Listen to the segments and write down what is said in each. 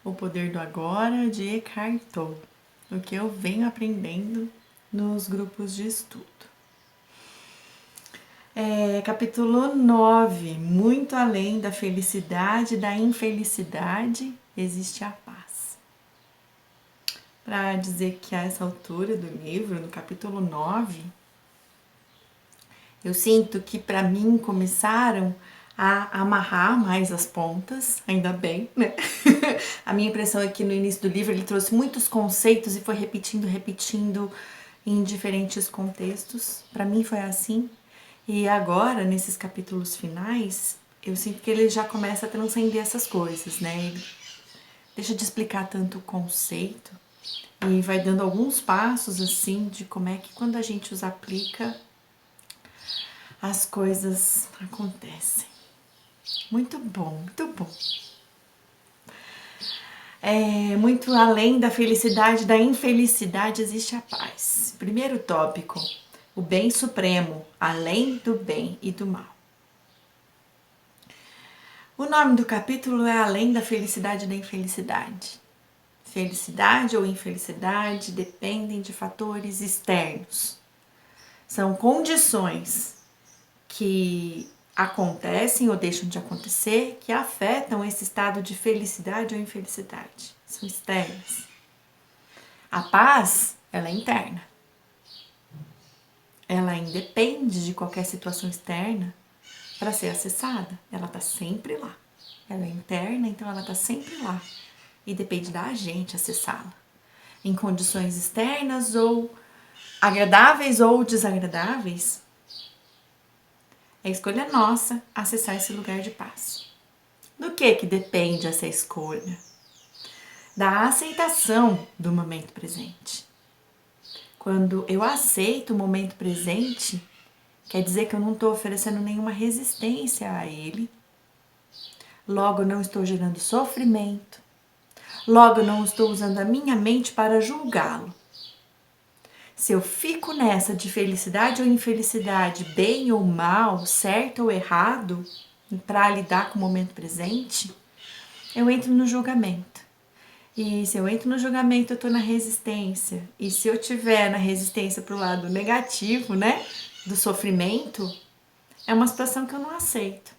O Poder do Agora, de Eckhart Tolle, o que eu venho aprendendo nos grupos de estudo. Capítulo 9. Muito além da felicidade e da infelicidade, existe a paz. Para dizer que a essa altura do livro, no capítulo 9, eu sinto que para mim começaram a amarrar mais as pontas, ainda bem, né? A minha impressão é que no início do livro ele trouxe muitos conceitos e foi repetindo em diferentes contextos. Para mim foi assim. E agora, nesses capítulos finais, eu sinto que ele já começa a transcender essas coisas, né? Ele deixa de explicar tanto o conceito e vai dando alguns passos assim de como é que quando a gente os aplica, as coisas acontecem. Muito bom, muito bom. Muito além da felicidade e da infelicidade existe a paz. Primeiro tópico, o bem supremo, além do bem e do mal. O nome do capítulo é Além da felicidade e da infelicidade. Felicidade ou infelicidade dependem de fatores externos. São condições que acontecem ou deixam de acontecer que afetam esse estado de felicidade ou infelicidade. São externas. A paz, ela é interna. Ela independe de qualquer situação externa para ser acessada. Ela está sempre lá. Ela é interna, então ela está sempre lá. E depende da gente acessá-la. Em condições externas ou agradáveis ou desagradáveis, é escolha nossa acessar esse lugar de paz. Do que depende essa escolha? Da aceitação do momento presente. Quando eu aceito o momento presente, quer dizer que eu não estou oferecendo nenhuma resistência a ele. Logo, eu não estou gerando sofrimento. Logo, eu não estou usando a minha mente para julgá-lo. Se eu fico nessa de felicidade ou infelicidade, bem ou mal, certo ou errado, para lidar com o momento presente, eu entro no julgamento. E se eu entro no julgamento, eu estou na resistência. E se eu tiver na resistência para o lado negativo, né, do sofrimento, é uma situação que eu não aceito.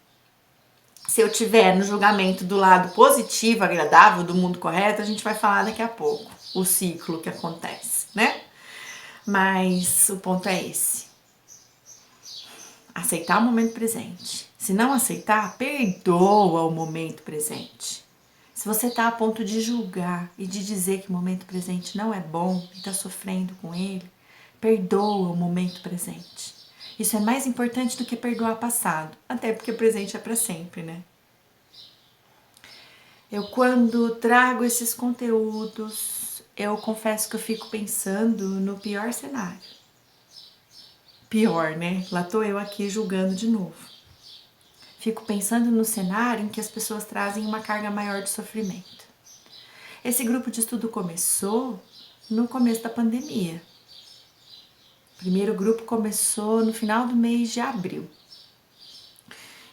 Se eu tiver no julgamento do lado positivo, agradável, do mundo correto, a gente vai falar daqui a pouco o ciclo que acontece, né? Mas o ponto é esse. Aceitar o momento presente. Se não aceitar, perdoa o momento presente. Se você está a ponto de julgar e de dizer que o momento presente não é bom e está sofrendo com ele, perdoa o momento presente. Isso é mais importante do que perdoar o passado, até porque o presente é para sempre, né? Eu, quando trago esses conteúdos, eu confesso que eu fico pensando no pior cenário. Pior, né? Lá tô eu aqui julgando de novo. Fico pensando no cenário em que as pessoas trazem uma carga maior de sofrimento. Esse grupo de estudo começou no começo da pandemia. O primeiro grupo começou no final do mês de abril.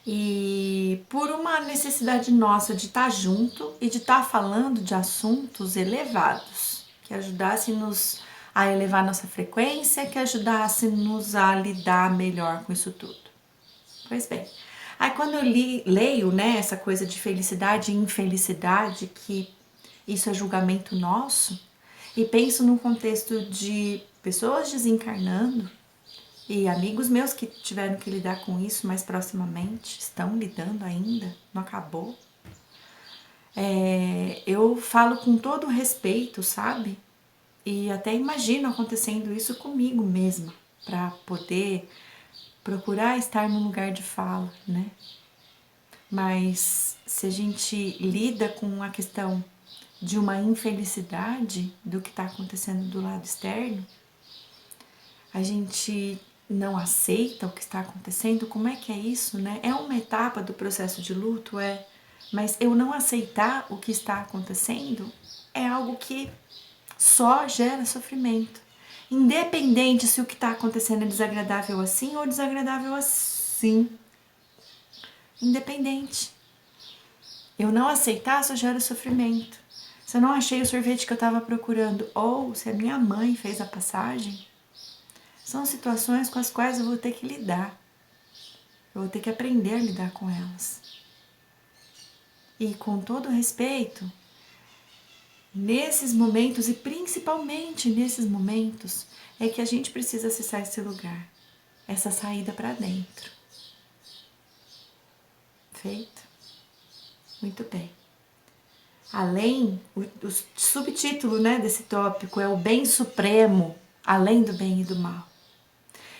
E por uma necessidade nossa de estar junto e de estar falando de assuntos elevados, que ajudassem-nos a elevar nossa frequência, que ajudassem-nos a lidar melhor com isso tudo. Pois bem, aí quando eu leio, né, essa coisa de felicidade e infelicidade, que isso é julgamento nosso, e penso num contexto de pessoas desencarnando, e amigos meus que tiveram que lidar com isso mais proximamente, estão lidando ainda, não acabou. Eu falo com todo respeito, sabe? E até imagino acontecendo isso comigo mesma, para poder procurar estar no lugar de fala, né? Mas se a gente lida com a questão de uma infelicidade do que está acontecendo do lado externo, a gente não aceita o que está acontecendo, como é que é isso, né? É uma etapa do processo de luto, mas eu não aceitar o que está acontecendo é algo que só gera sofrimento. Independente se o que está acontecendo é desagradável assim ou desagradável assim. Independente. Eu não aceitar só gera sofrimento. Se eu não achei o sorvete que eu estava procurando, ou se a minha mãe fez a passagem, são situações com as quais eu vou ter que lidar. Eu vou ter que aprender a lidar com elas. E com todo respeito, nesses momentos, e principalmente nesses momentos, é que a gente precisa acessar esse lugar, essa saída para dentro. Feito? Muito bem. Além, o subtítulo, né, desse tópico é o bem supremo, além do bem e do mal.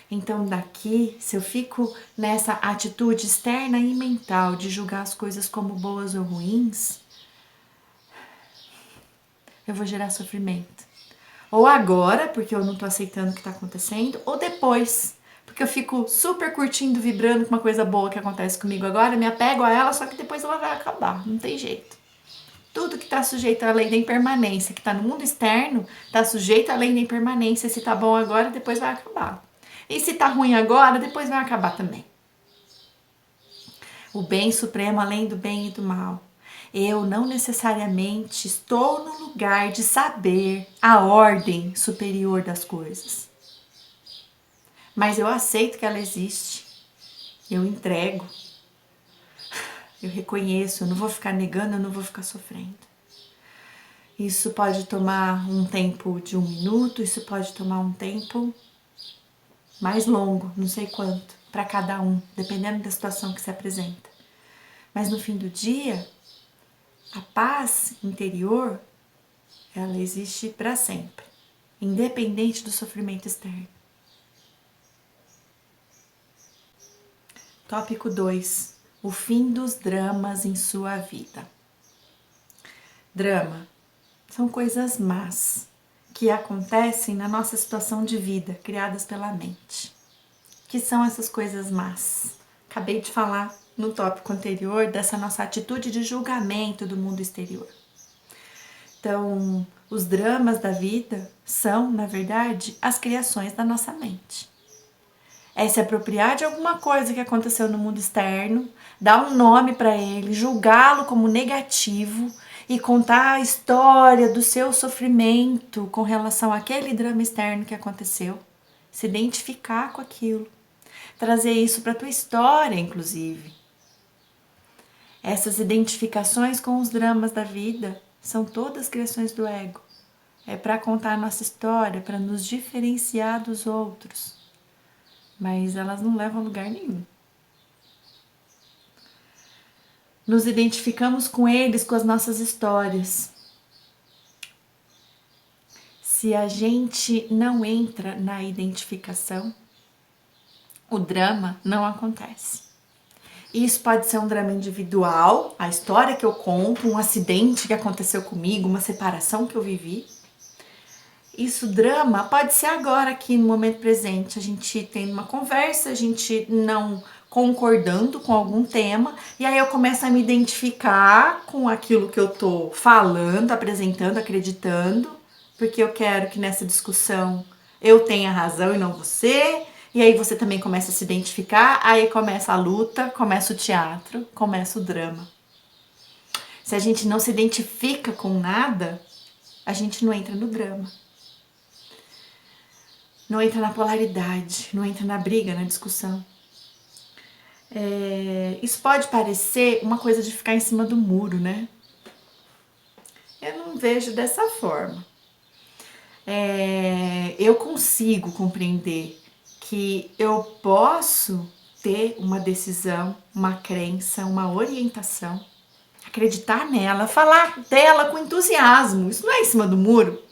Então daqui, se eu fico nessa atitude externa e mental de julgar as coisas como boas ou ruins, eu vou gerar sofrimento. Ou agora, porque eu não tô aceitando o que tá acontecendo, ou depois, porque eu fico super curtindo, vibrando com uma coisa boa que acontece comigo agora, me apego a ela, só que depois ela vai acabar, não tem jeito. Tudo que está sujeito à lei da impermanência, que está no mundo externo, está sujeito à lei da impermanência. Se tá bom agora, depois vai acabar. E se tá ruim agora, depois vai acabar também. O bem supremo além do bem e do mal. Eu não necessariamente estou no lugar de saber a ordem superior das coisas. Mas eu aceito que ela existe. Eu entrego. Eu reconheço, eu não vou ficar negando, eu não vou ficar sofrendo. Isso pode tomar um tempo de 1 minuto, isso pode tomar um tempo mais longo, não sei quanto, para cada um, dependendo da situação que se apresenta. Mas no fim do dia, a paz interior, ela existe para sempre, independente do sofrimento externo. Tópico 2. O fim dos dramas em sua vida. Drama são coisas más que acontecem na nossa situação de vida, criadas pela mente. Que são essas coisas más? Acabei de falar no tópico anterior dessa nossa atitude de julgamento do mundo exterior. Então, os dramas da vida são, na verdade, as criações da nossa mente. É se apropriar de alguma coisa que aconteceu no mundo externo, dar um nome para ele, julgá-lo como negativo e contar a história do seu sofrimento com relação àquele drama externo que aconteceu. Se identificar com aquilo. Trazer isso para a tua história, inclusive. Essas identificações com os dramas da vida são todas criações do ego. É para contar a nossa história, para nos diferenciar dos outros. Mas elas não levam a lugar nenhum. Nos identificamos com eles, com as nossas histórias. Se a gente não entra na identificação, o drama não acontece. Isso pode ser um drama individual, a história que eu conto, um acidente que aconteceu comigo, uma separação que eu vivi. Isso, drama, pode ser agora, aqui no momento presente. A gente tem uma conversa, a gente não concordando com algum tema, e aí eu começo a me identificar com aquilo que eu tô falando, apresentando, acreditando, porque eu quero que nessa discussão eu tenha razão e não você. E aí você também começa a se identificar, aí começa a luta, começa o teatro, começa o drama. Se a gente não se identifica com nada, a gente não entra no drama. Não entra na polaridade, não entra na briga, na discussão. Isso pode parecer uma coisa de ficar em cima do muro, né? Eu não vejo dessa forma. Eu consigo compreender que eu posso ter uma decisão, uma crença, uma orientação, acreditar nela, falar dela com entusiasmo. Isso não é em cima do muro.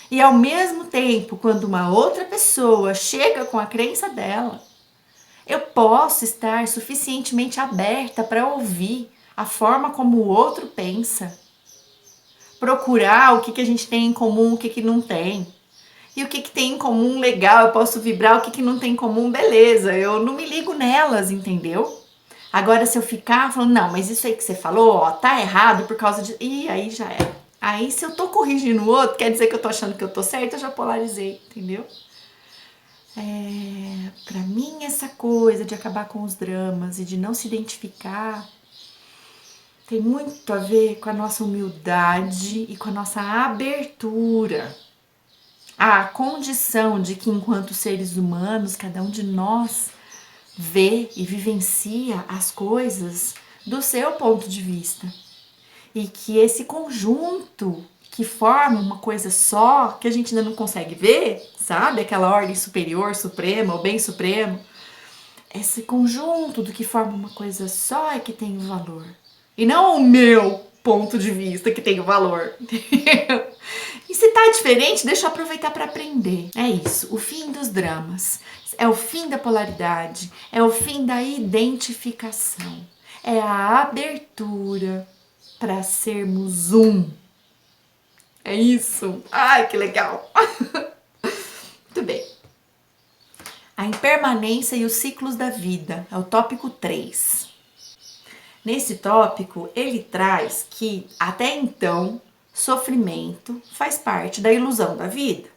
E ao mesmo tempo, quando uma outra pessoa chega com a crença dela, eu posso estar suficientemente aberta para ouvir a forma como o outro pensa, procurar o que a gente tem em comum, o que não tem. E o que tem em comum legal, eu posso vibrar, o que não tem em comum, beleza, eu não me ligo nelas, entendeu? Agora, se eu ficar falando, não, mas isso aí que você falou, ó, tá errado por causa de... Ih, aí já é. Aí, se eu tô corrigindo o outro, quer dizer que eu tô achando que eu tô certa, eu já polarizei, entendeu? Pra mim, essa coisa de acabar com os dramas e de não se identificar tem muito a ver com a nossa humildade e com a nossa abertura à condição de que, enquanto seres humanos, cada um de nós vê e vivencia as coisas do seu ponto de vista. E que esse conjunto que forma uma coisa só, que a gente ainda não consegue ver, sabe? Aquela ordem superior, suprema, o bem supremo. Esse conjunto do que forma uma coisa só é que tem o valor. E não o meu ponto de vista que tem o valor. E se tá diferente, deixa eu aproveitar para aprender. É isso, o fim dos dramas. É o fim da polaridade. É o fim da identificação. É a abertura para sermos um. É isso. Ai, que legal. Muito bem. A impermanência e os ciclos da vida. É o tópico 3. Nesse tópico, ele traz que, até então, sofrimento faz parte da ilusão da vida.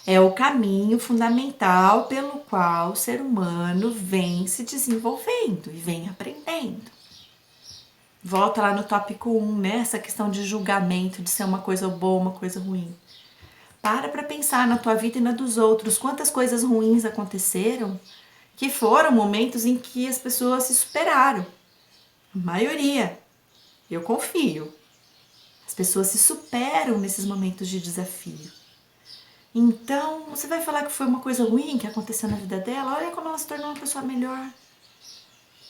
É o caminho fundamental pelo qual o ser humano vem se desenvolvendo e vem aprendendo. Volta lá no tópico 1, né? Essa questão de julgamento, de ser uma coisa boa, uma coisa ruim. Para pensar na tua vida e na dos outros. Quantas coisas ruins aconteceram que foram momentos em que as pessoas se superaram. A maioria. Eu confio. As pessoas se superam nesses momentos de desafio. Então, você vai falar que foi uma coisa ruim que aconteceu na vida dela? Olha como ela se tornou uma pessoa melhor.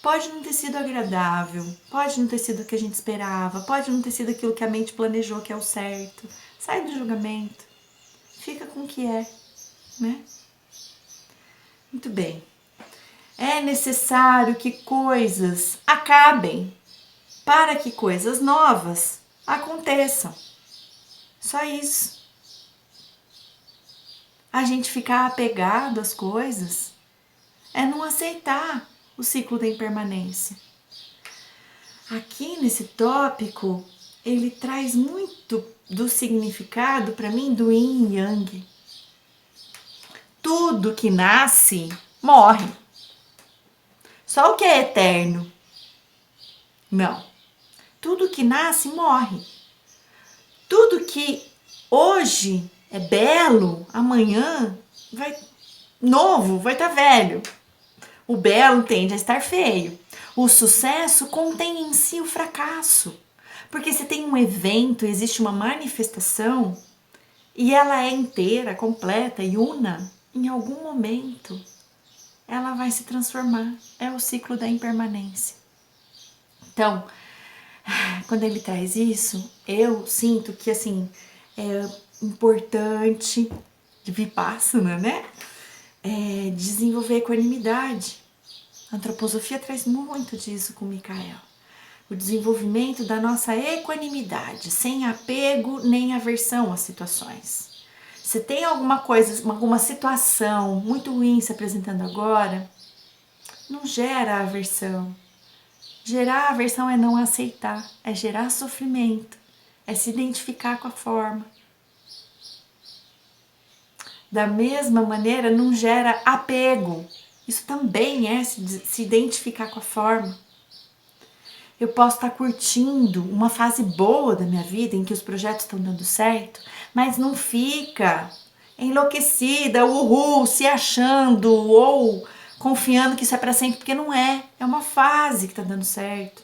Pode não ter sido agradável, pode não ter sido o que a gente esperava, pode não ter sido aquilo que a mente planejou que é o certo. Sai do julgamento. Fica com o que é, né? Muito bem. É necessário que coisas acabem para que coisas novas aconteçam. Só isso. A gente ficar apegado às coisas é não aceitar o ciclo da impermanência. Aqui nesse tópico, ele traz muito do significado para mim do yin e yang. Tudo que nasce, morre. Só o que é eterno? Não. Tudo que nasce, morre. Tudo que hoje é belo, amanhã vai novo, vai estar velho. O belo tende a estar feio. O sucesso contém em si o fracasso. Porque se tem um evento, existe uma manifestação e ela é inteira, completa e una, em algum momento ela vai se transformar. É o ciclo da impermanência. Então, quando ele traz isso, eu sinto que assim é importante de Vipassana, né? Desenvolver equanimidade. A antroposofia traz muito disso com Michael. O desenvolvimento da nossa equanimidade, sem apego nem aversão às situações. Se tem alguma situação muito ruim se apresentando agora, não gera aversão. Gerar aversão é não aceitar, é gerar sofrimento, é se identificar com a forma. Da mesma maneira, não gera apego. Isso também é se identificar com a forma. Eu posso estar curtindo uma fase boa da minha vida, em que os projetos estão dando certo, mas não fica enlouquecida, uhul, se achando ou confiando que isso é para sempre, porque não é. É uma fase que está dando certo.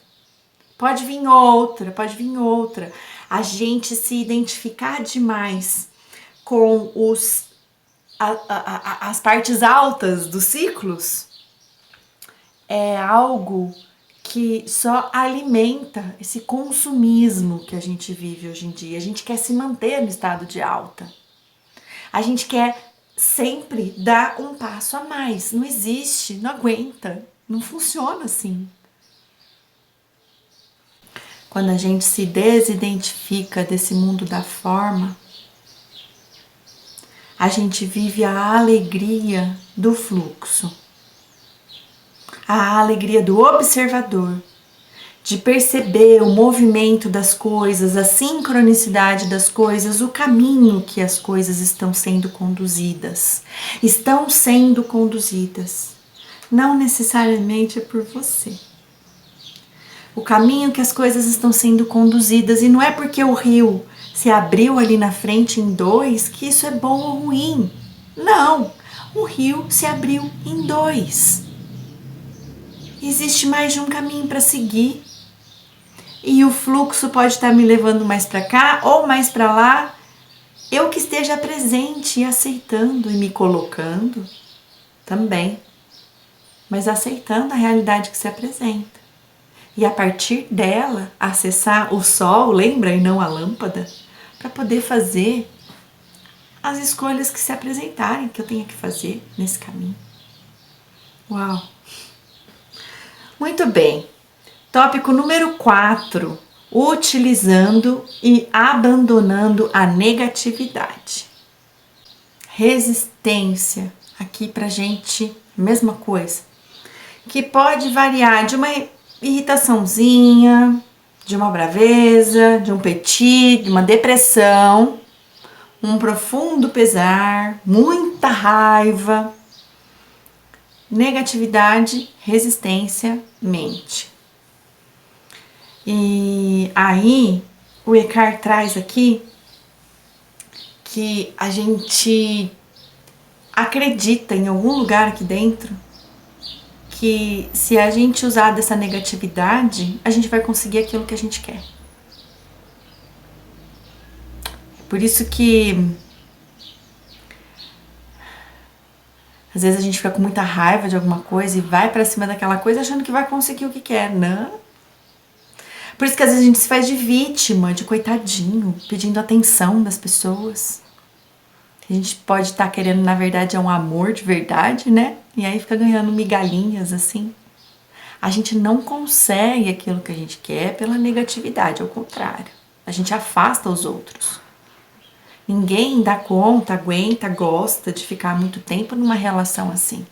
Pode vir outra. A gente se identificar demais com as partes altas dos ciclos é algo que só alimenta esse consumismo que a gente vive hoje em dia. A gente quer se manter no estado de alta. A gente quer sempre dar um passo a mais. Não existe, não aguenta, não funciona assim. Quando a gente se desidentifica desse mundo da forma, a gente vive a alegria do fluxo, a alegria do observador, de perceber o movimento das coisas, a sincronicidade das coisas, o caminho que as coisas estão sendo conduzidas. Estão sendo conduzidas, não necessariamente por você. o caminho que as coisas estão sendo conduzidas. E não é porque o rio se abriu ali na frente em dois que isso é bom ou ruim. Não, o rio se abriu em dois. Existe mais de um caminho para seguir. E o fluxo pode estar me levando mais para cá ou mais para lá. Eu que esteja presente e aceitando e me colocando também. Mas aceitando a realidade que se apresenta. E a partir dela, acessar o sol, lembra, e não a lâmpada, para poder fazer as escolhas que se apresentarem, que eu tenha que fazer nesse caminho. Uau! Muito bem. Tópico número 4. Utilizando e abandonando a negatividade. Resistência. Aqui pra gente, mesma coisa. Que pode variar de uma irritaçãozinha, de uma braveza, de um petit, de uma depressão, um profundo pesar, muita raiva, negatividade, resistência, mente. E aí o Eckhart traz aqui que a gente acredita em algum lugar aqui dentro que se a gente usar dessa negatividade, a gente vai conseguir aquilo que a gente quer. Por isso que às vezes a gente fica com muita raiva de alguma coisa e vai pra cima daquela coisa achando que vai conseguir o que quer. Não. Por isso que às vezes a gente se faz de vítima, de coitadinho, pedindo atenção das pessoas. A gente pode estar querendo, na verdade, é um amor de verdade, né? E aí fica ganhando migalhinhas assim. A gente não consegue aquilo que a gente quer pela negatividade, ao contrário. A gente afasta os outros. Ninguém dá conta, aguenta, gosta de ficar muito tempo numa relação assim.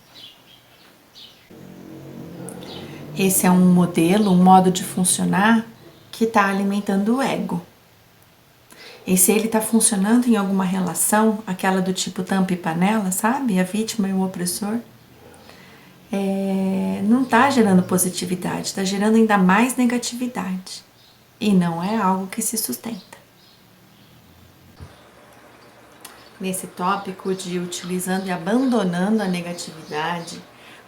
Esse é um modelo, um modo de funcionar que está alimentando o ego. E se ele está funcionando em alguma relação, aquela do tipo tampa e panela, sabe? A vítima e o opressor, não está gerando positividade, está gerando ainda mais negatividade. E não é algo que se sustenta. Nesse tópico de utilizando e abandonando a negatividade,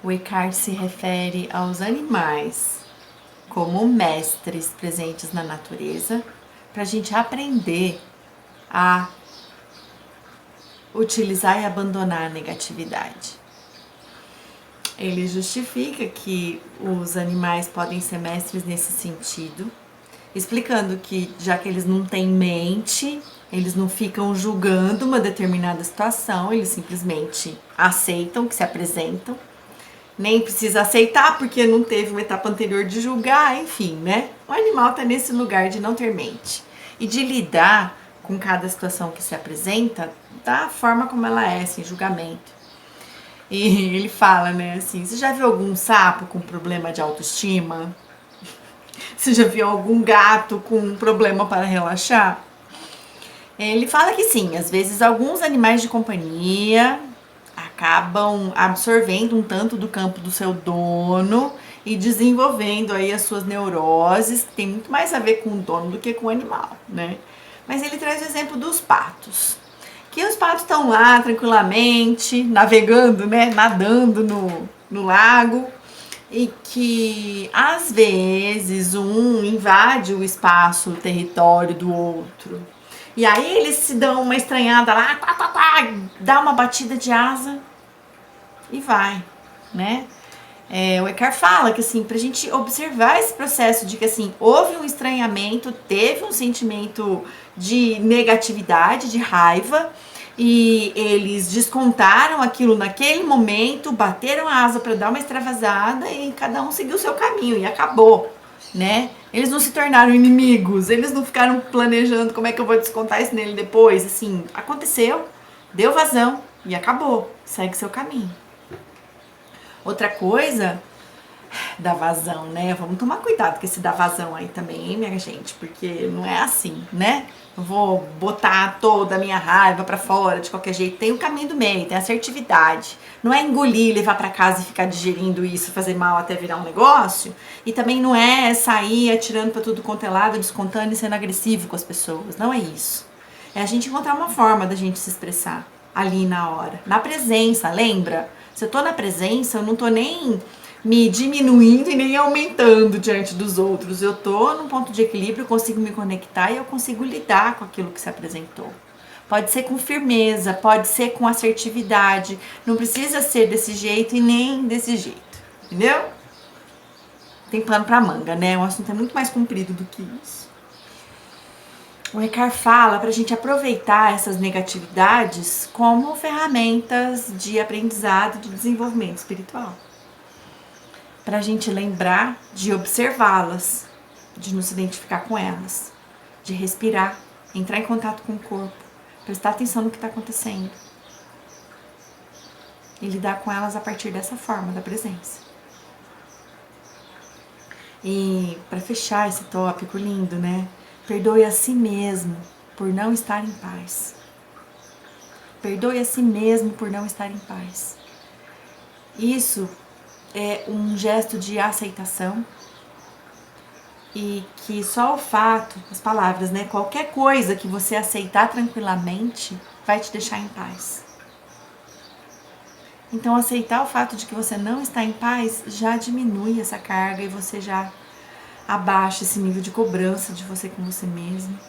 o Eckhart se refere aos animais como mestres presentes na natureza, para a gente aprender a utilizar e abandonar a negatividade. Ele justifica que os animais podem ser mestres nesse sentido, explicando que já que eles não têm mente, eles não ficam julgando uma determinada situação, eles simplesmente aceitam que se apresentam. Nem precisa aceitar porque não teve uma etapa anterior de julgar, enfim, né? O animal está nesse lugar de não ter mente e de lidar com cada situação que se apresenta da forma como ela é, sem julgamento. E ele fala, né, assim, você já viu algum sapo com problema de autoestima? Você já viu algum gato com um problema para relaxar? Ele fala que sim, às vezes alguns animais de companhia acabam absorvendo um tanto do campo do seu dono e desenvolvendo aí as suas neuroses, que tem muito mais a ver com o dono do que com o animal, né? Mas ele traz o exemplo dos patos, que os patos estão lá tranquilamente, navegando, né? Nadando no lago, e que às vezes um invade o espaço, o território do outro. E aí eles se dão uma estranhada lá, quá, quá, quá, dá uma batida de asa e vai, né? O Eckhart fala que assim, pra gente observar esse processo de que assim, houve um estranhamento, teve um sentimento de negatividade, de raiva, e eles descontaram aquilo naquele momento, bateram a asa para dar uma extravasada e cada um seguiu o seu caminho e acabou, né? Eles não se tornaram inimigos, eles não ficaram planejando como é que eu vou descontar isso nele depois, assim, aconteceu, deu vazão e acabou, segue seu caminho. Outra coisa Dá vazão, né? Vamos tomar cuidado com esse dá vazão aí também, hein, minha gente? Porque não é assim, né? Eu vou botar toda a minha raiva pra fora de qualquer jeito. Tem o caminho do meio, tem a assertividade. Não é engolir, levar pra casa e ficar digerindo isso, fazer mal até virar um negócio. E também não é sair atirando pra tudo quanto é lado, descontando e sendo agressivo com as pessoas. Não é isso. É a gente encontrar uma forma da gente se expressar ali na hora. Na presença, lembra? Se eu tô na presença, eu não tô nem me diminuindo e nem aumentando diante dos outros. Eu tô num ponto de equilíbrio, consigo me conectar e eu consigo lidar com aquilo que se apresentou. Pode ser com firmeza, pode ser com assertividade. Não precisa ser desse jeito e nem desse jeito. Entendeu? Tem plano pra manga, né? O assunto é muito mais comprido do que isso. O Eckhart fala pra gente aproveitar essas negatividades como ferramentas de aprendizado e de desenvolvimento espiritual. Pra gente lembrar de observá-las, de nos identificar com elas, de respirar, entrar em contato com o corpo, prestar atenção no que está acontecendo e lidar com elas a partir dessa forma da presença. E para fechar esse tópico lindo, né? Perdoe a si mesmo por não estar em paz. Perdoe a si mesmo por não estar em paz. Isso é um gesto de aceitação e que só o fato, as palavras, né? Qualquer coisa que você aceitar tranquilamente vai te deixar em paz. Então, aceitar o fato de que você não está em paz já diminui essa carga e você já abaixa esse nível de cobrança de você com você mesmo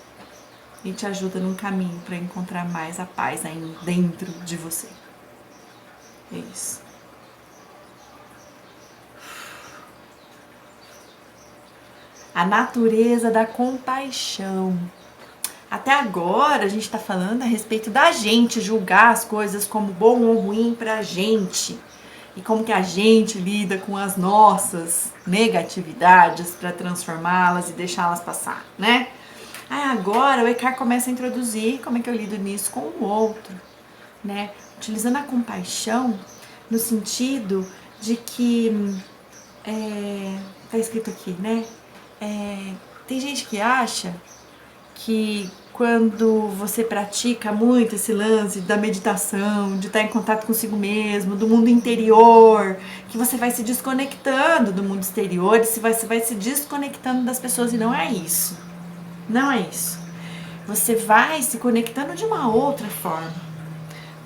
e te ajuda num caminho para encontrar mais a paz aí dentro de você. É isso. A natureza da compaixão. Até agora a gente está falando a respeito da gente julgar as coisas como bom ou ruim pra gente. E como que a gente lida com as nossas negatividades para transformá-las e deixá-las passar, né? Aí agora o Eckhart começa a introduzir como é que eu lido nisso com o outro, né? Utilizando a compaixão no sentido de que, tá escrito aqui, né? Tem gente que acha que quando você pratica muito esse lance da meditação, de estar em contato consigo mesmo, do mundo interior, que você vai se desconectando do mundo exterior e você vai se desconectando das pessoas, e não é isso. Não é isso. Você vai se conectando de uma outra forma.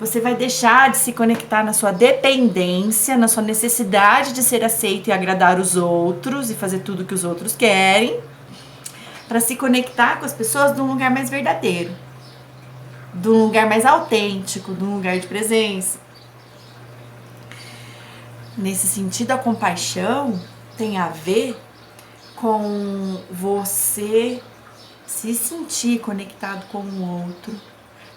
Você vai deixar de se conectar na sua dependência, na sua necessidade de ser aceito e agradar os outros e fazer tudo que os outros querem, para se conectar com as pessoas de um lugar mais verdadeiro, de um lugar mais autêntico, de um lugar de presença. Nesse sentido, a compaixão tem a ver com você se sentir conectado com o outro,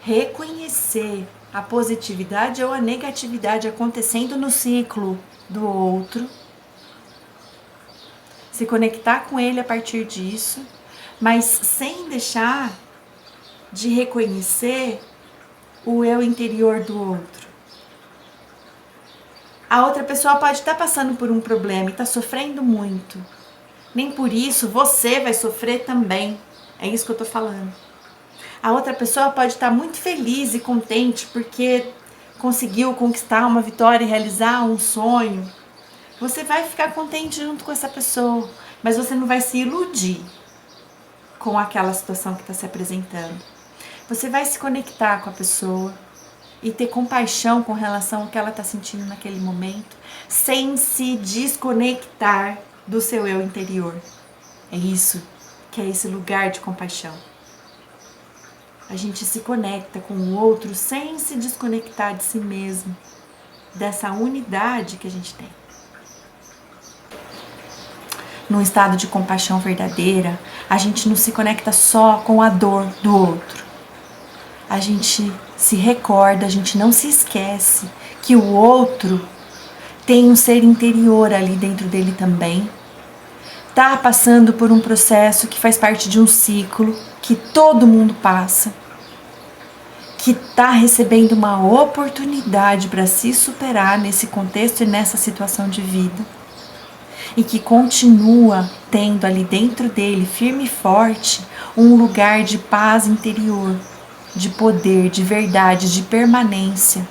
reconhecer a positividade ou a negatividade acontecendo no ciclo do outro, se conectar com ele a partir disso, mas sem deixar de reconhecer o eu interior do outro. A outra pessoa pode estar passando por um problema e está sofrendo muito. Nem por isso você vai sofrer também. É isso que eu estou falando. A outra pessoa pode estar muito feliz e contente porque conseguiu conquistar uma vitória e realizar um sonho. Você vai ficar contente junto com essa pessoa, mas você não vai se iludir com aquela situação que está se apresentando. Você vai se conectar com a pessoa e ter compaixão com relação ao que ela está sentindo naquele momento, sem se desconectar do seu eu interior. É isso que é esse lugar de compaixão. A gente se conecta com o outro sem se desconectar de si mesmo, dessa unidade que a gente tem. Num estado de compaixão verdadeira, a gente não se conecta só com a dor do outro. A gente se recorda, a gente não se esquece que o outro tem um ser interior ali dentro dele também. Tá passando por um processo que faz parte de um ciclo que todo mundo passa. Que tá recebendo uma oportunidade para se superar nesse contexto e nessa situação de vida. e que continua tendo ali dentro dele, firme e forte, um lugar de paz interior, de poder, de verdade, de permanência,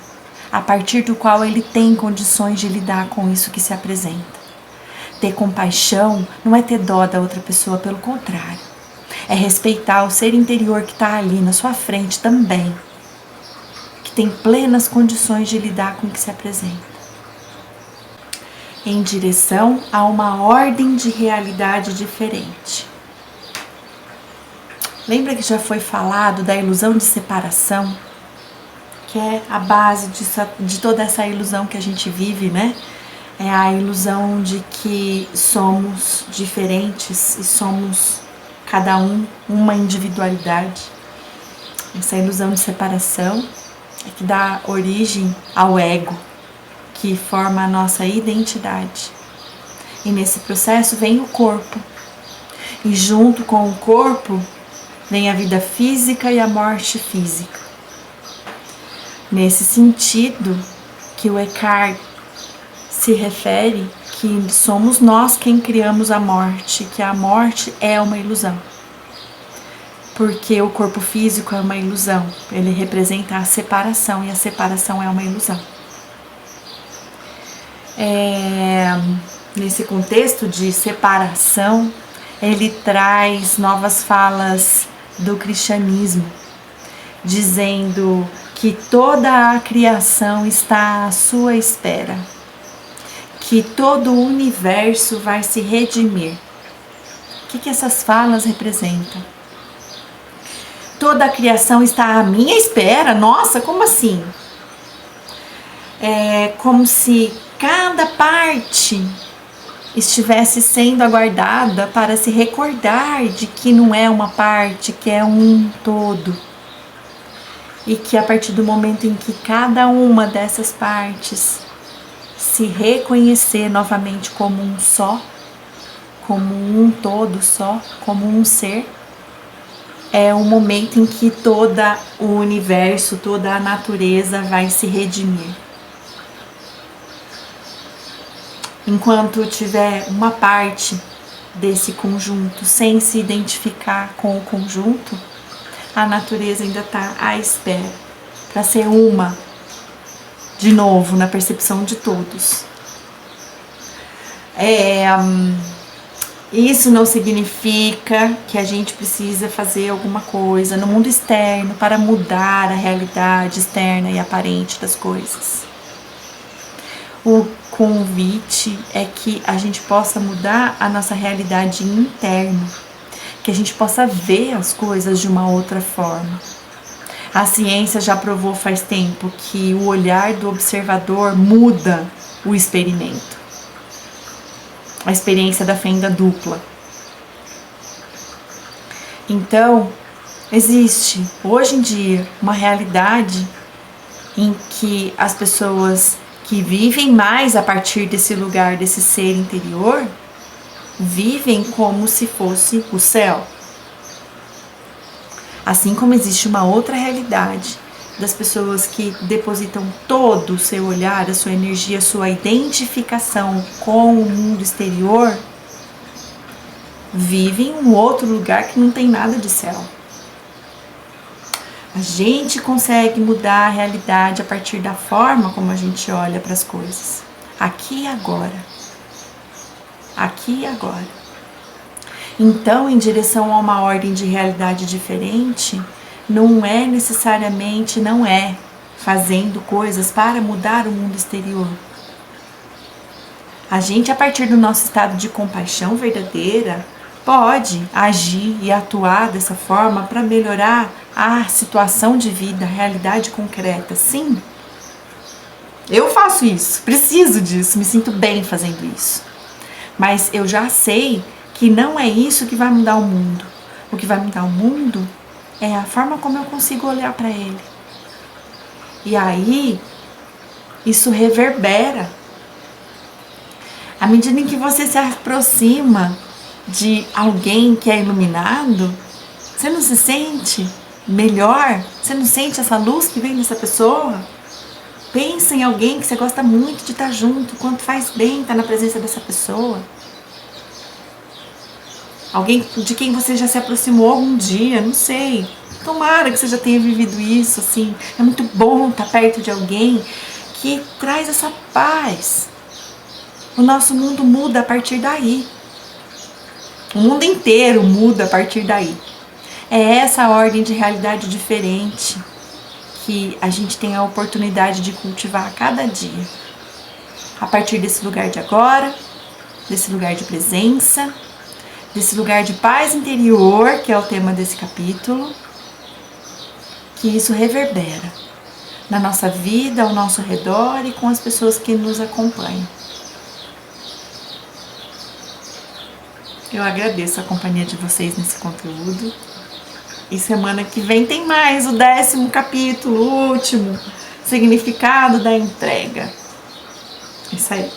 a partir do qual ele tem condições de lidar com isso que se apresenta. Ter compaixão não é ter dó da outra pessoa, pelo contrário. É respeitar o ser interior que está ali na sua frente também, que tem plenas condições de lidar com o que se apresenta. Em direção a uma ordem de realidade diferente. Lembra que já foi falado da ilusão de separação? Que é a base de toda essa ilusão que a gente vive, né? É a ilusão de que somos diferentes e somos cada um uma individualidade. Essa ilusão de separação é que dá origem ao ego, que forma a nossa identidade. E nesse processo vem o corpo. E junto com o corpo vem a vida física e a morte física. Nesse sentido que o Eckhart se refere que somos nós quem criamos a morte, que a morte é uma ilusão. Porque o corpo físico é uma ilusão, ele representa a separação e a separação é uma ilusão. Nesse contexto de separação, ele traz novas falas do cristianismo, dizendo que toda a criação está à sua espera, que todo o universo vai se redimir. O que essas falas representam? Toda a criação está à minha espera? Nossa, como assim? É como se cada parte estivesse sendo aguardada para se recordar de que não é uma parte, que é um todo. E que a partir do momento em que cada uma dessas partes se reconhecer novamente como um só, como um todo só, como um ser, é o momento em que todo o universo, toda a natureza vai se redimir. Enquanto tiver uma parte desse conjunto sem se identificar com o conjunto, a natureza ainda está à espera para ser uma, de novo, na percepção de todos. Isso não significa que a gente precisa fazer alguma coisa no mundo externo para mudar a realidade externa e aparente das coisas. O convite é que a gente possa mudar a nossa realidade interna, que a gente possa ver as coisas de uma outra forma. A ciência já provou faz tempo que o olhar do observador muda o experimento. A experiência da fenda dupla. Então, existe hoje em dia uma realidade em que as pessoas que vivem mais a partir desse lugar, desse ser interior, vivem como se fosse o céu. Assim como existe uma outra realidade das pessoas que depositam todo o seu olhar, a sua energia, a sua identificação com o mundo exterior, vivem em um outro lugar que não tem nada de céu. A gente consegue mudar a realidade a partir da forma como a gente olha para as coisas. Aqui e agora. Aqui e agora. Então, em direção a uma ordem de realidade diferente, não é necessariamente, fazendo coisas para mudar o mundo exterior. A gente, a partir do nosso estado de compaixão verdadeira, pode agir e atuar dessa forma para melhorar a situação de vida, a realidade concreta. Sim, eu faço isso, preciso disso, me sinto bem fazendo isso. Mas eu já sei que não é isso que vai mudar o mundo. O que vai mudar o mundo é a forma como eu consigo olhar para ele. E aí, isso reverbera. À medida em que você se aproxima de alguém que é iluminado, você não se sente melhor? Você não sente essa luz que vem dessa pessoa? Pensa em alguém que você gosta muito de estar junto, quanto faz bem estar na presença dessa pessoa. Alguém de quem você já se aproximou algum dia, não sei. Tomara que você já tenha vivido isso, assim. É muito bom estar perto de alguém que traz essa paz. O nosso mundo muda a partir daí. O mundo inteiro muda a partir daí. É essa ordem de realidade diferente que a gente tem a oportunidade de cultivar a cada dia. A partir desse lugar de agora, desse lugar de presença, desse lugar de paz interior, que é o tema desse capítulo, que isso reverbera na nossa vida, ao nosso redor e com as pessoas que nos acompanham. Eu agradeço a companhia de vocês nesse conteúdo. E semana que vem tem mais o 10º capítulo, o último, significado da entrega. Isso aí.